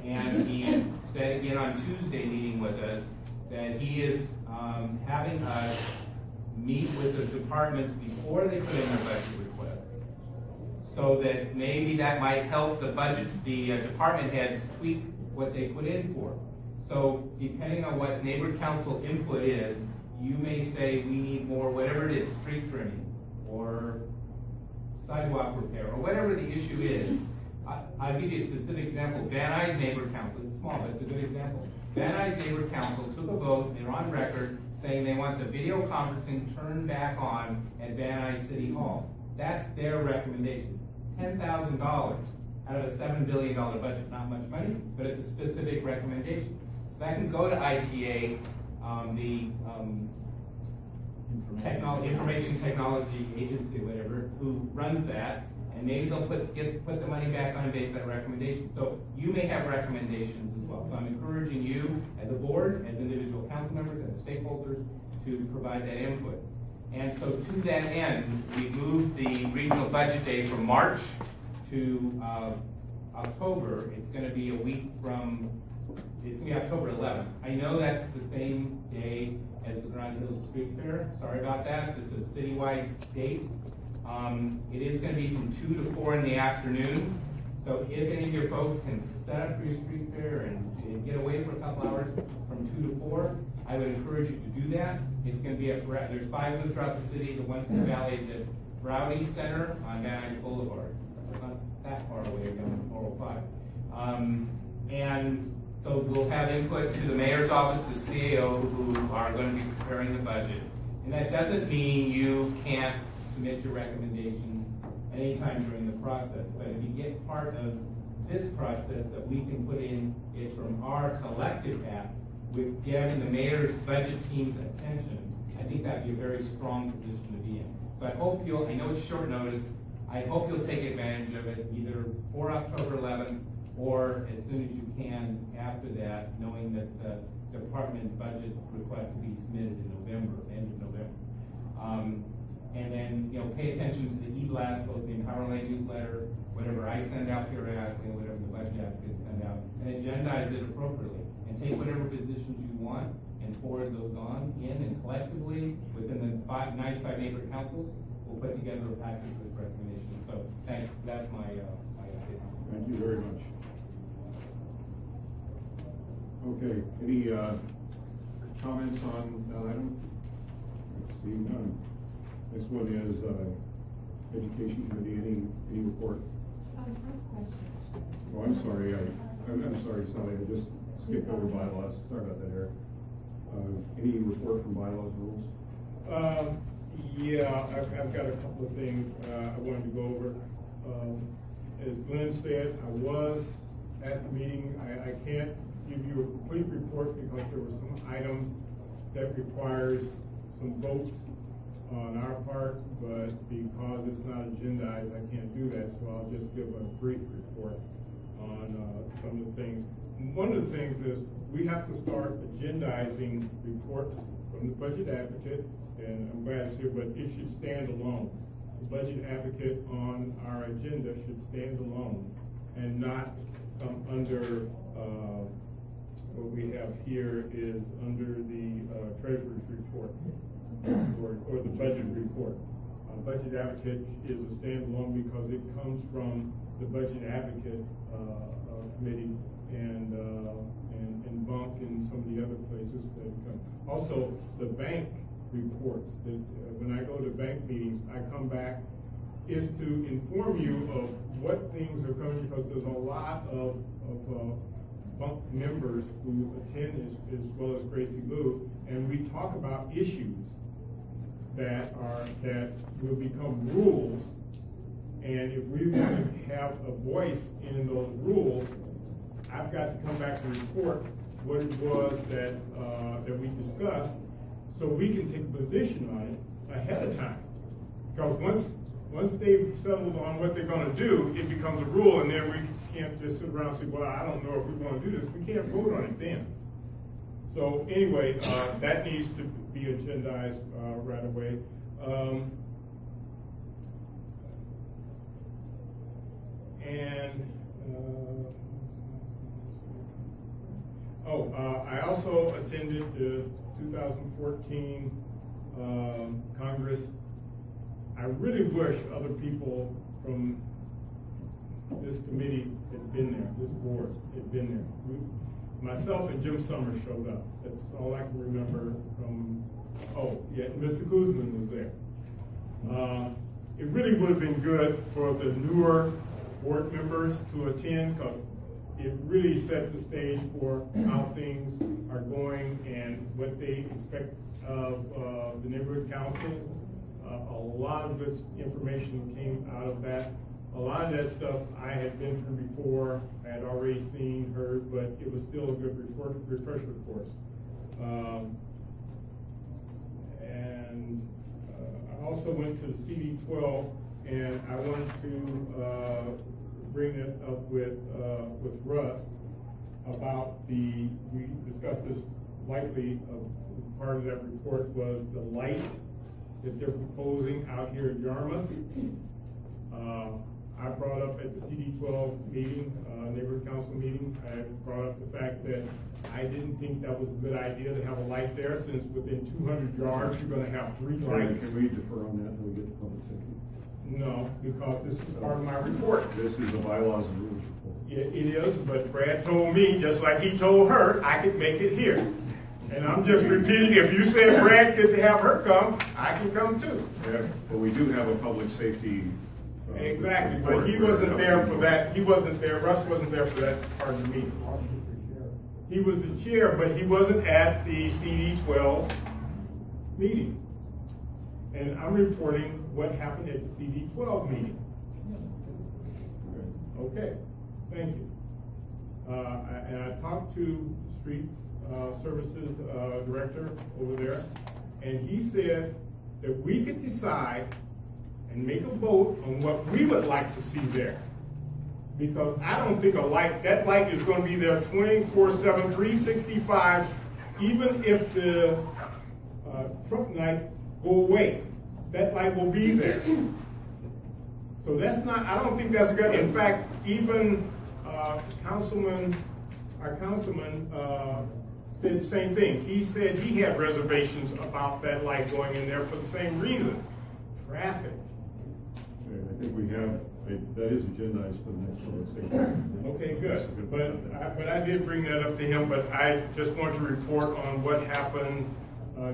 and he said again on Tuesday meeting with us, that he is having us meet with the departments before they put in their budget requests, so that maybe that might help the budget, the department heads tweak what they put in for. So depending on what neighborhood council input is, you may say we need more, whatever it is, street trimming or sidewalk repair or whatever the issue is. I'll give you a specific example. Van Nuys neighborhood council, it's small, but it's a good example. Van Nuys neighborhood council took a vote, they're on record, saying they want the video conferencing turned back on at Van Nuys City Hall. That's their recommendations. $10,000 out of a $7 billion budget, not much money, but it's a specific recommendation. So that can go to ITA, the Information Technology Agency, whatever, who runs that, and maybe they'll put the money back on based on that recommendation. So you may have recommendations as well. So I'm encouraging you as a board, as individual council members, as stakeholders, to provide that input. And so to that end, we moved the regional budget day from March to October. It's going to be a week from, it's going to be October 11th. I know that's the same day as the Grand Hills Street Fair. Sorry about that. This is a citywide date. It is going to be from 2 to 4 in the afternoon. So if any of your folks can set up for your street fair and get away for a couple hours from 2 to 4, I would encourage you to do that. It's going to be there's 5 of them throughout the city. The one in the valley is at Browdy Center on Van Nuys Boulevard. It's not that far away again, 405. And so we'll have input to the mayor's office, the CAO, who are going to be preparing the budget. And that doesn't mean you can't submit your recommendations anytime during the process. But if you get part of this process that we can put in it from our collective app, with getting the mayor's budget team's attention, I think that'd be a very strong position to be in. So I hope I know it's short notice, I hope you'll take advantage of it either for October 11th or as soon as you can after that, knowing that the department budget request will be submitted in November, end of November. And then, pay attention to the e-blast, both the Empower Land newsletter, whatever I send out periodically, whatever the budget advocates send out, and agendize it appropriately. And take whatever positions you want and forward those on in, and collectively, within the 95 neighborhood councils, we'll put together a package with recommendations. So thanks, that's my update. Thank you very much. Okay, any comments on that item? Seeing none. Next one is Education Committee. Any report? First question. Oh, I'm sorry. I'm sorry, Sally. I just skipped over bylaws. Sorry about that, Eric. Any report from bylaws and rules? Yeah, I've got a couple of things I wanted to go over. As Glenn said, I was at the meeting. I can't give you a complete report because there were some items that requires some votes on our part, but because it's not agendized, I can't do that, so I'll just give a brief report on some of the things. One of the things is we have to start agendizing reports from the Budget Advocate, and I'm glad it's here, but it should stand alone. The Budget Advocate on our agenda should stand alone and not come under, what we have here is under the Treasurer's report or the budget report. Budget Advocate is a standalone because it comes from the Budget Advocate committee and Bunk and some of the other places that come. Also, the bank reports that when I go to bank meetings, I come back is to inform you of what things are coming, because there's a lot of Bunk members who attend as well as Gracie Lou, and we talk about issues that will become rules, and if we want to have a voice in those rules, I've got to come back and report what it was that we discussed, so we can take a position on it ahead of time. Because once they've settled on what they're going to do, it becomes a rule, and then we can't just sit around and say, well, I don't know if we want to do this. We can't vote on it then. So anyway, that needs to be agendized right away. I also attended the 2014 Congress. I really wish other people from this committee had been there, this board had been there. Myself and Jim Summers showed up. That's all I can remember from, Mr. Guzman was there. It really would have been good for the newer board members to attend, because it really set the stage for how things are going and what they expect of the neighborhood councils. A lot of good information came out of that. A lot of that stuff I had been through before, I had already seen, heard, but it was still a good refresher course. I also went to the CD12, and I wanted to bring it up with Russ about we discussed this lightly. Part of that report was the light that they're proposing out here in Yarmouth. I brought up at the CD12 meeting, neighborhood council meeting, I brought up the fact that I didn't think that was a good idea to have a light there, since within 200 yards you're going to have 3 lights. Can we defer on that until we get to public safety? No, because this is part of my report. This is the bylaws and rules report. Yeah, it is, but Brad told me, just like he told her, I could make it here. And I'm just repeating, if you said Brad could have her come, I can come too. Yeah, but we do have a public safety. Exactly, but he wasn't there for that. He wasn't there. Russ wasn't there for that part of the meeting. He was the chair, but he wasn't at the CD12 meeting. And I'm reporting what happened at the CD12 meeting. Okay, thank you. And I talked to Streets Services Director over there, and he said that we could decide and make a vote on what we would like to see there. Because I don't think that light is going to be there 24/7, 365, even if the Trump lights go away. That light will be there. So that's not, I don't think that's good. In fact, even our councilman said the same thing. He said he had reservations about that light going in there for the same reason, traffic. I think we have, that is agendized for the next public safety. Okay, good. But I did bring that up to him, but I just want to report on what happened.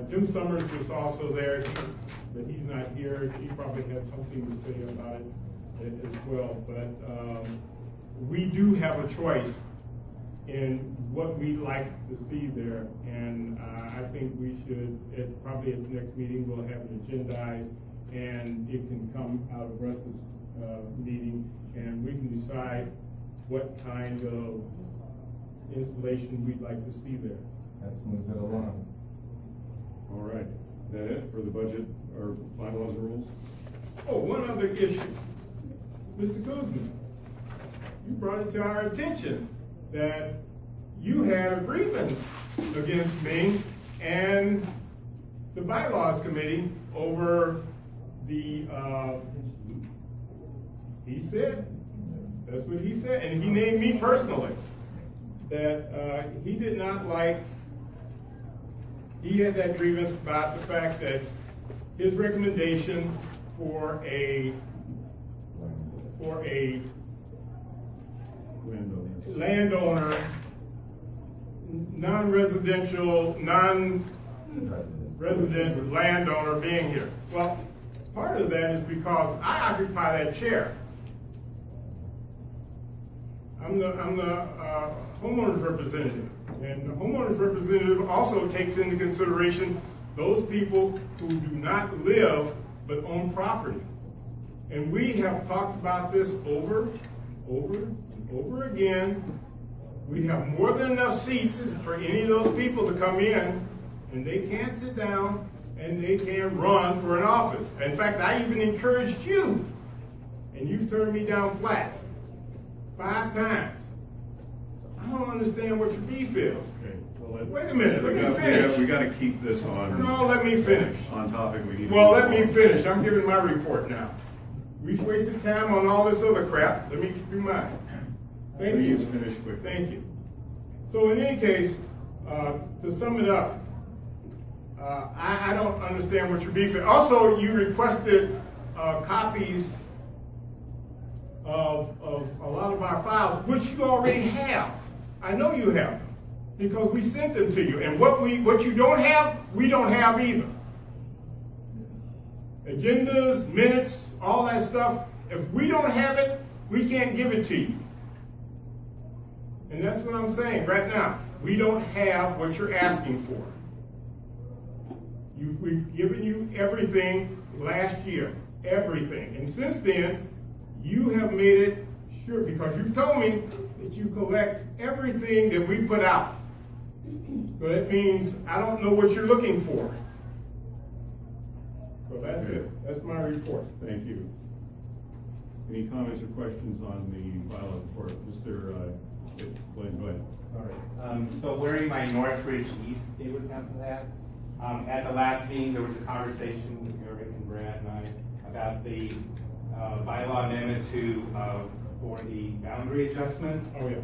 Jim Summers was also there, but he's not here. He probably had something to say about it as well. But we do have a choice in what we'd like to see there. And I think we should, probably at the next meeting, we'll have it agendized, and it can come out of Russ's meeting, and we can decide what kind of installation we'd like to see there. Let's move it along. All right, is that it for the budget or bylaws and rules? Oh, one other issue. Mr. Guzman, you brought it to our attention that you had a grievance against me and the bylaws committee over the, he said, that's what he said, and he named me personally, that he did not like, he had that grievance about the fact that his recommendation for a landowner, non-residential, non-resident landowner being here. Well, part of that is because I occupy that chair. I'm the homeowner's representative, and the homeowner's representative also takes into consideration those people who do not live but own property. And we have talked about this over and over again. We have more than enough seats for any of those people to come in, and they can't sit down and they can't run for an office. In fact, I even encouraged you, and you've turned me down flat 5 times. So I don't understand what your beef is. Okay, well, wait a minute, let me finish. We got to keep this on. No, let me finish. On topic. We need. Well, let me finish. I'm giving my report now. We wasted time on all this other crap. Let me do mine. Thank you. Please finish quick. Thank you. So in any case, to sum it up, I don't understand what your beef is. Also, you requested copies of a lot of our files, which you already have. I know you have them, because we sent them to you. And what you don't have, we don't have either. Agendas, minutes, all that stuff. If we don't have it, we can't give it to you. And that's what I'm saying right now. We don't have what you're asking for. We've given you everything last year, everything. And since then, you have made it sure, because you've told me that you collect everything that we put out. So that means I don't know what you're looking for. So that's it. That's my report. Thank you. Any comments or questions on the bylaw report? Mr. Glenn, go ahead. Sorry. So wearing my Northridge East able to come to that. At the last meeting, there was a conversation with Eric and Brad and I about the bylaw amendment for the boundary adjustment. Oh, yeah.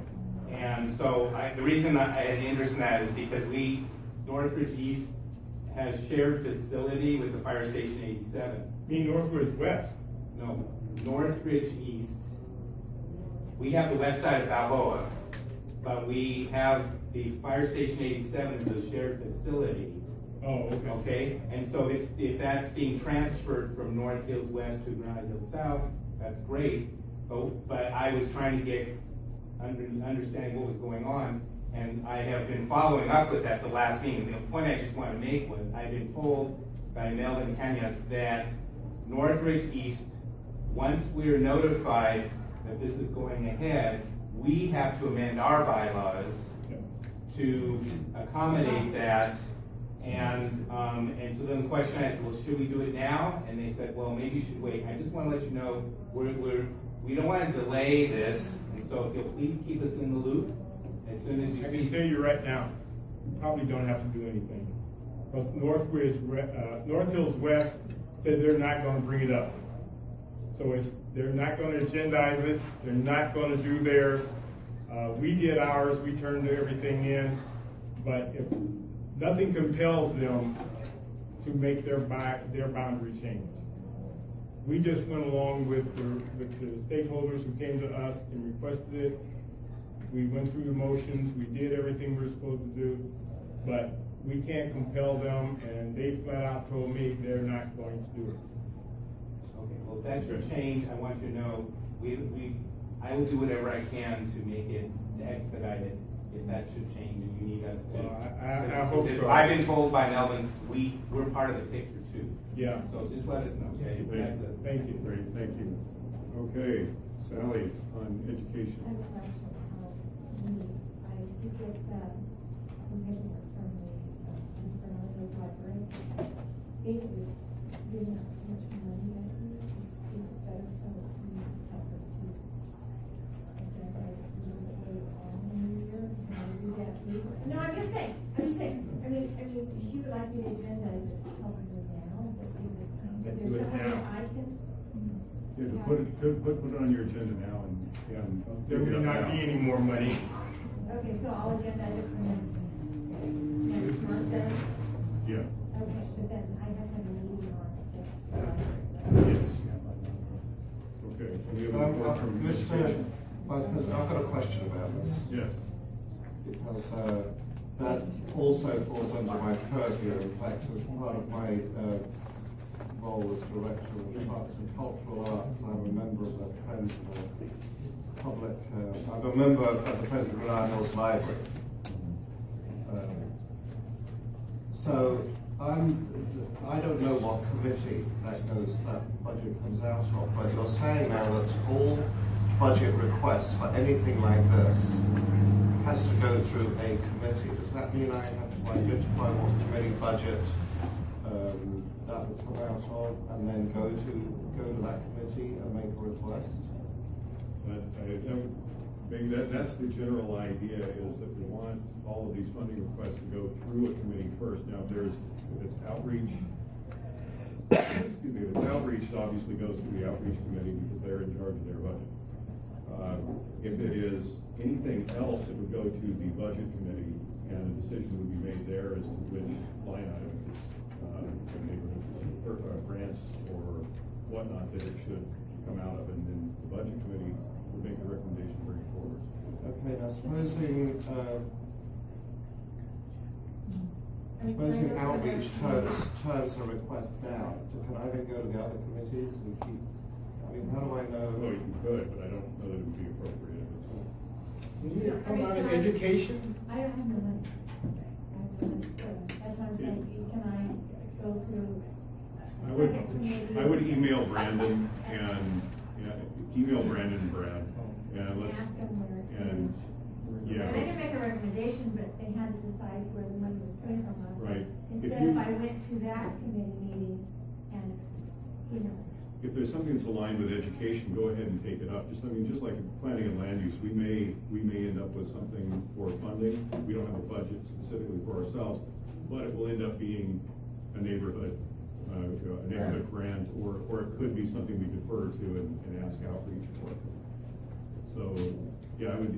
And so the reason I had an interest in that is because Northridge East has shared facility with the Fire Station 87. You mean Northridge West? No, Northridge East. We have the west side of Balboa, but we have the Fire Station 87 as a shared facility. Oh, okay. Okay, and so if that's being transferred from North Hills West to Granada Hills South, that's great. But I was trying to get understanding what was going on, and I have been following up with that the last meeting. The point I just want to make was I've been told by Melvin Cañas that Northridge East, once we're notified that this is going ahead, we have to amend our bylaws to accommodate that. And so then the question I said, well, should we do it now? And they said, well, maybe you should wait. I just want to let you know we don't want to delay this, and so if you'll please keep us in the loop as soon as you see. I can tell you right now, you probably don't have to do anything, because North Hills West said they're not going to bring it up. So they're not going to agendize it. They're not going to do theirs. We did ours. We turned everything in, but if nothing compels them to make their boundary change. We just went along with the stakeholders who came to us and requested it. We went through the motions. We did everything we're supposed to do, but we can't compel them, and they flat out told me they're not going to do it. Okay, well, if that's your change, I want you to know I will do whatever I can to make it, to expedite it. if that should change and you need us to. Well, I hope so. I've been told by Melvin, we're part of the picture too. Yeah. So just let us know, okay? Thank you. Great, thank you. Okay, Sally, on I education. have a question. I did get some paperwork from Fernando's library. It was giving up so much money that is it better for me to tell her to agenda it a little bit later on in the year? Can I do that later? No, I'm just saying, I mean, She would like me to agenda it probably now, but is there Let's do it something now. that I can? Yeah, put it on your agenda now and There may not be any more money. Okay, so I'll agenda it for next month then? Yeah. Okay, but then I have to have a meeting on it, just. Yes. Okay. Any other report from Mr. education? Vice President, I've got a question about this. Yes. Because that also falls under my purview. In fact, as part of my role as Director of Arts and Cultural Arts, I'm a member of the Friends of the Public, I'm a member of the Friends of Granada Hills Library. So I don't know what committee that budget comes out of, but you're saying now that all budget requests for anything like this has to go through a committee. Does that mean I have to identify what committee budget that would come out of, and then go to that committee and make a request? But maybe that's the general idea, is that we want all of these funding requests to go through a committee first. Now, if it's outreach, excuse me, if it's outreach, it obviously goes to the outreach committee because they're in charge of their budget. If it is anything else, it would go to the budget committee, and a decision would be made there as to which line item it's neighborhood grants or whatnot that it should come out of, and then the budget committee would make a recommendation to bring it forward. Okay, now supposing outreach turns a request down, can I then go to the other committees and keep, I mean, how do I know? Well, you could, but I don't know that it would be appropriate. Will it come out of education? I don't have no money. So that's what I'm saying, can I go through a second committee? I would email Brandon and Brad, and let's, Ask them where it's. and, yeah. They can make a recommendation, but they had to decide where the money was coming from. Right. Instead, if I went to that committee meeting and, If there's something that's aligned with education, go ahead and take it up. Just like planning and land use, we may end up with something for funding. We don't have a budget specifically for ourselves, but it will end up being a neighborhood grant, or it could be something we defer to and ask outreach for. So, yeah, I would,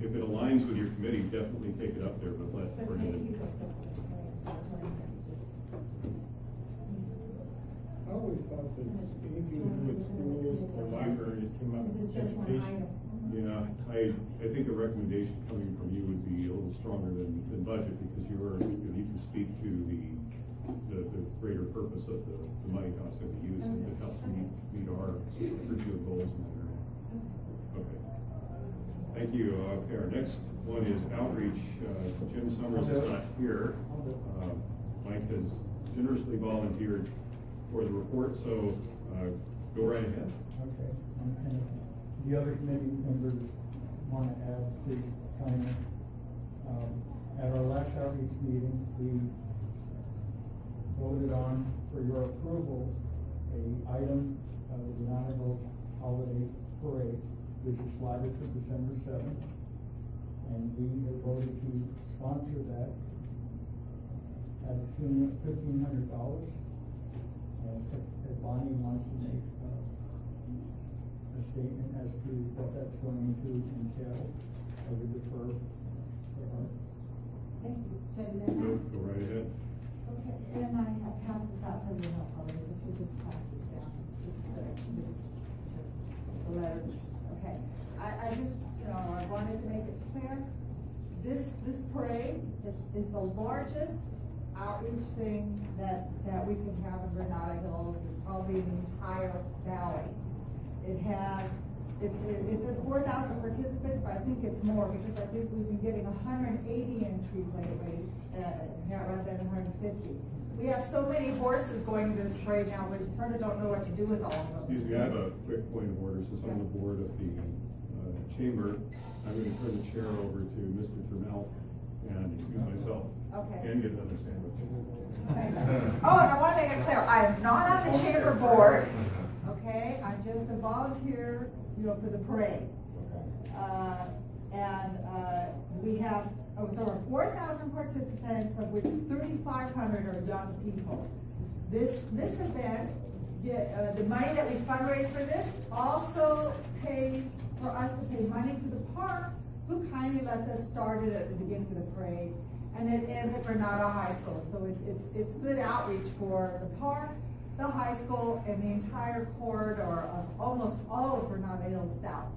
if it aligns with your committee, definitely take it up there, but let Brandon. I always thought that anything to do with schools or libraries came out of education. Yeah, I think a recommendation coming from you would be a little stronger than budget, because you can speak to the greater purpose of the money that's going to be used, and it helps meet our curricular goals in that area. Okay. Thank you. Okay, our next one is outreach. Jim Summers is not here. Mike has generously volunteered for the report, so go right ahead. Okay. And the other committee members want to add, please chime in. At our last outreach meeting, we voted on, for your approval, a item of the Granada Hills Holiday Parade, which is slotted for December 7th. And we have voted to sponsor that at a tune of $1,500. And if Bonnie wants to make a statement as to what that's going to entail, I would defer to her. Thank you. Go right ahead. Okay, and I have counted this out, so you know, always, if you just pass this down, just the letters. Okay, I just, I wanted to make it clear, this parade is the largest outreach thing that we can have in Granada Hills, and probably the entire valley. It has it says 4,000 participants, but I think it's more, because I think we've been getting 180 entries lately, rather than 150. We have so many horses going to this parade now, we sort of don't know what to do with all of them. Excuse me, I have a quick point of order. Since I'm the board of the chamber, I'm going to turn the chair over to Mr. Turmel and excuse myself. Okay. And get another sandwich. Oh, and I want to make it clear, I am not on the chamber board, okay? I'm just a volunteer, for the parade. We have over 4,000 participants, of which 3,500 are young people. This event, the money that we fundraise for this also pays for us to pay money to the park, who kindly lets us start it at the beginning of the parade, and it ends at Granada High School. So it's good outreach for the park, the high school, and the entire corridor of almost all of Granada Hills South.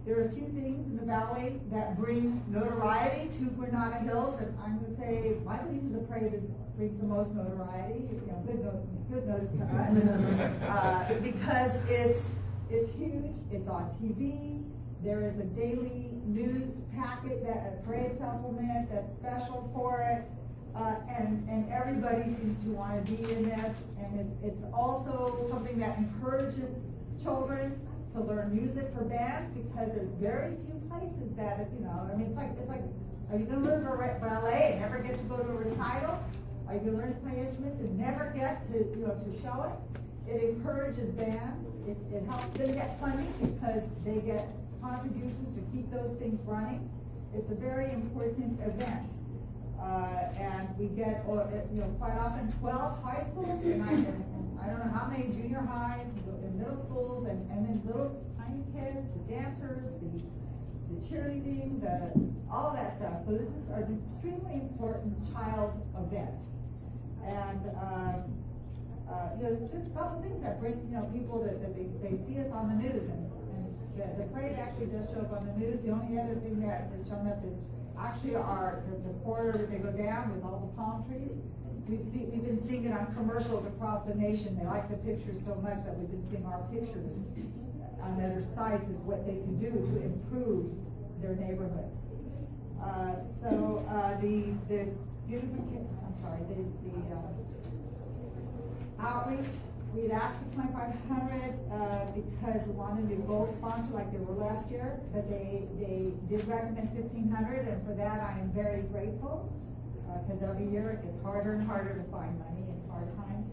There are a few things in the valley that bring notoriety to Granada Hills, and I'm going to say my belief is the parade brings the most notoriety. Good notice to us because it's huge. It's on TV. There is a daily news packet, a parade supplement that's special for it, and everybody seems to want to be in this. And it's also something that encourages children to learn music for bands, because there's very few places that, it's like, are you going to learn ballet and never get to go to a recital? Are you going to learn to play instruments and never get to show it? It encourages bands. It helps them get funding because they get contributions to keep those things running. It's a very important event. And we get, quite often 12 high schools, and I don't know how many junior highs and middle schools, and then little tiny kids, the dancers, the cheerleading, all of that stuff. So this is an extremely important child event. And it's just a couple things that bring people that they see us on the news, and the parade actually does show up on the news. The only other thing that has shown up is actually the corridor that they go down with all the palm trees. We've been seeing it on commercials across the nation. They like the pictures so much that we've been seeing our pictures on other sites as what they can do to improve their neighborhoods. Outreach, we'd asked for 2,500 because we wanted to do gold sponsor like they were last year, but they did recommend 1,500, and for that I am very grateful, because every year it gets harder and harder to find money in hard times.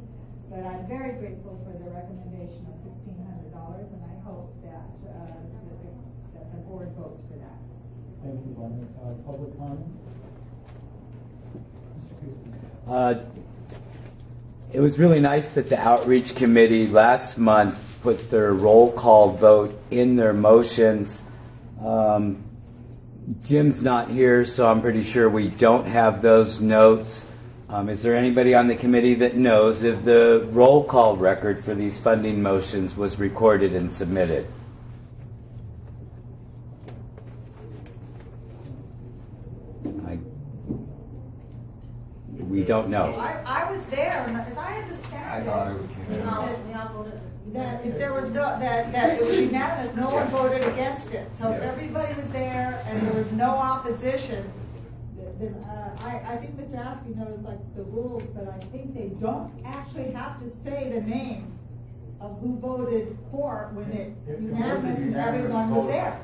But I'm very grateful for the recommendation of $1,500, and I hope that the board votes for that. Thank you, Bonnie. Public comment? Mr. Kuzma. It was really nice that the outreach committee last month put their roll call vote in their motions. Jim's not here, so I'm pretty sure we don't have those notes. Is there anybody on the committee that knows if the roll call record for these funding motions was recorded and submitted? We don't know. I was there, and as I understand I thought it was that if there was that it was unanimous, no one voted against it. So if everybody was there and there was no opposition, then I think Mr. Askey knows the rules, but I think they don't actually have to say the names of who voted for when it's unanimous and everyone was there.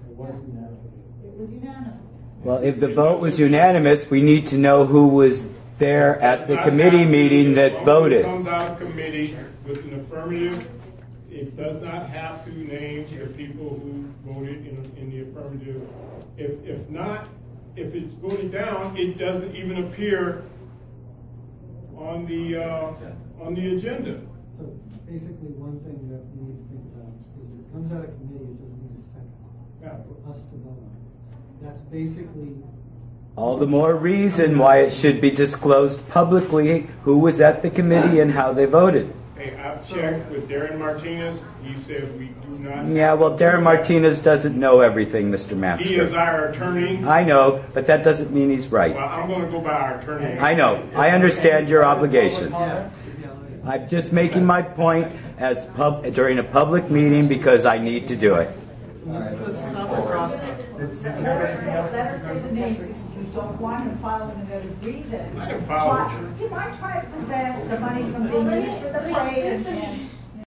It was unanimous. It was unanimous. Well, if the vote was unanimous, we need to know who was there at the committee meeting that voted. It comes out of committee with an affirmative. It does not have to name the people who voted in the affirmative. If not, if it's voted down, it doesn't even appear on the agenda. So basically, one thing that we need to think about is if it comes out of committee, it doesn't need a second for us to vote on. That's basically. All the more reason why it should be disclosed publicly who was at the committee and how they voted. Hey, I've checked with Darren Martinez. He said we do not. Yeah, well, Darren Martinez doesn't know everything, Mr. Mansker. He is our attorney. I know, but that doesn't mean he's right. Well, I'm going to go by our attorney. I know. I understand your obligation. Yeah. I'm just making my point as during a public meeting because I need to do it. Let's stop the crosstalk. Let's say the names, because you don't want him filing another grievance. I can file it. You might try to prevent the money from being used for the parade and